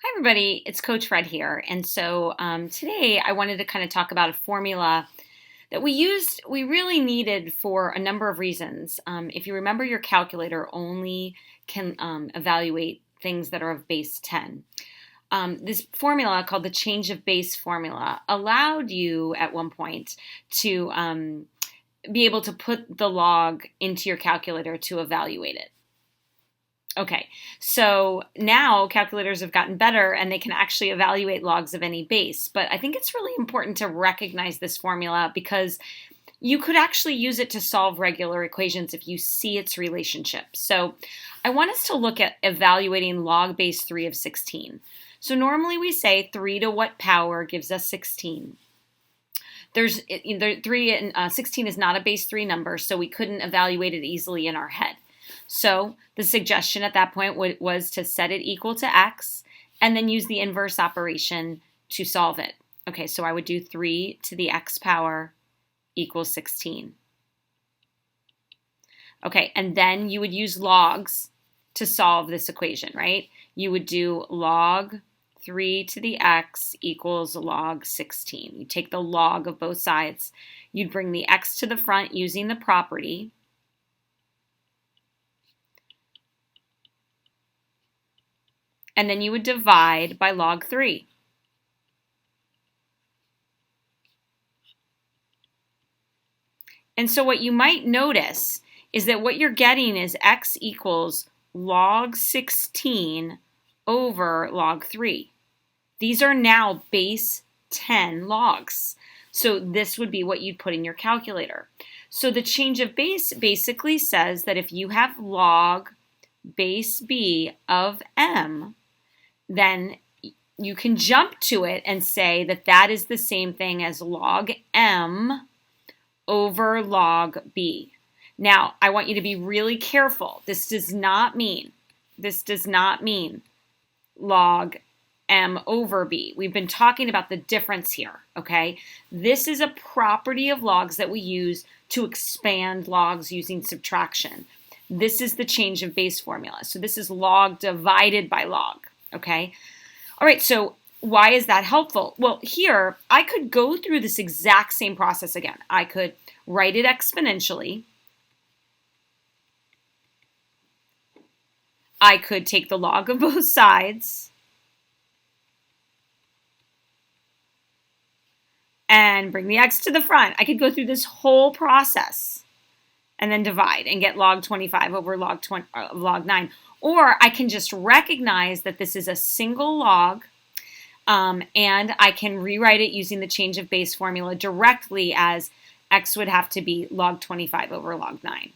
Hi everybody, it's Coach Fred here. And so today I wanted to kind of talk about a formula that we really needed for a number of reasons. If you remember, your calculator only can evaluate things that are of base 10. This formula called the change of base formula allowed you at one point to be able to put the log into your calculator to evaluate it. Okay, so now calculators have gotten better and they can actually evaluate logs of any base. But I think it's really important to recognize this formula because you could actually use it to solve regular equations if you see its relationship. So I want us to look at evaluating log base 3 of 16. So normally we say 3 to what power gives us 16. 16 is not a base 3 number, so we couldn't evaluate it easily in our head. So the suggestion at that point was to set it equal to x and then use the inverse operation to solve it. Okay, so I would do 3 to the x power equals 16. Okay, and then you would use logs to solve this equation, right? You would do log 3 to the x equals log 16. You take the log of both sides. You'd bring the x to the front using the property. And then you would divide by log 3. And so what you might notice is that what you're getting is x equals log 16 over log 3. These are now base 10 logs. So this would be what you'd put in your calculator. So the change of base basically says that if you have log base b of m, then you can jump to it and say that that is the same thing as log m over log b. Now, I want you to be really careful. This does not mean log m over b. We've been talking about the difference here, okay? This is a property of logs that we use to expand logs using subtraction. This is the change of base formula. So this is log divided by log. Okay. All right. So why is that helpful? Well, here I could go through this exact same process again. I could write it exponentially. I could take the log of both sides and bring the x to the front. I could go through this whole process and then divide and get log 25 over log 9. Or I can just recognize that this is a single log, and I can rewrite it using the change of base formula directly as x would have to be log 25 over log 9.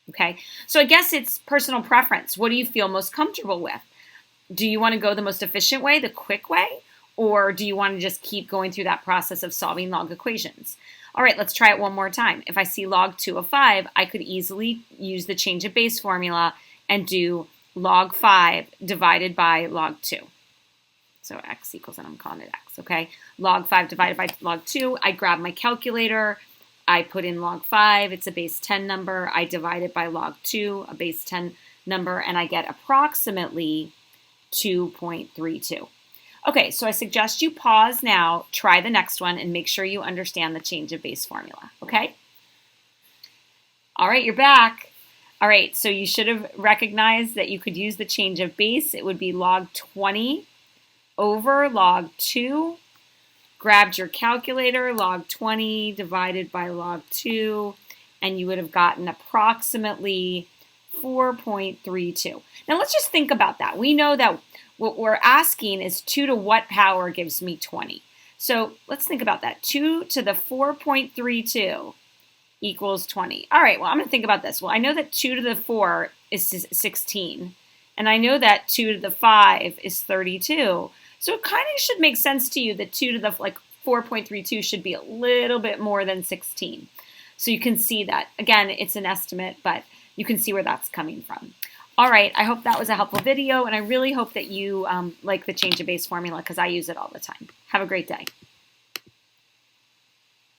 Okay, so I guess it's personal preference. What do you feel most comfortable with? Do you want to go the most efficient way, the quick way? Or do you want to just keep going through that process of solving log equations? All right, let's try it one more time. If I see log 2 of 5, I could easily use the change of base formula and do log 5 divided by log 2. So x equals, and I'm calling it x, okay? Log 5 divided by log 2, I grab my calculator, I put in log 5, it's a base 10 number, I divide it by log 2, a base 10 number, and I get approximately 2.32. Okay, so I suggest you pause now, try the next one, and make sure you understand the change of base formula, okay? All right, you're back. All right, so you should have recognized that you could use the change of base. It would be log 20 over log 2. Grabbed your calculator, log 20 divided by log 2, and you would have gotten approximately 4.32. Now let's just think about that. We know that what we're asking is 2 to what power gives me 20. So let's think about that. 2 to the 4.32 equals 20. All right, well, I'm going to think about this. Well, I know that 2 to the 4 is 16. And I know that 2 to the 5 is 32. So it kind of should make sense to you that 2 to the 4.32 should be a little bit more than 16. So you can see that. Again, it's an estimate, but you can see where that's coming from. All right, I hope that was a helpful video, and I really hope that you like the change of base formula because I use it all the time. Have a great day.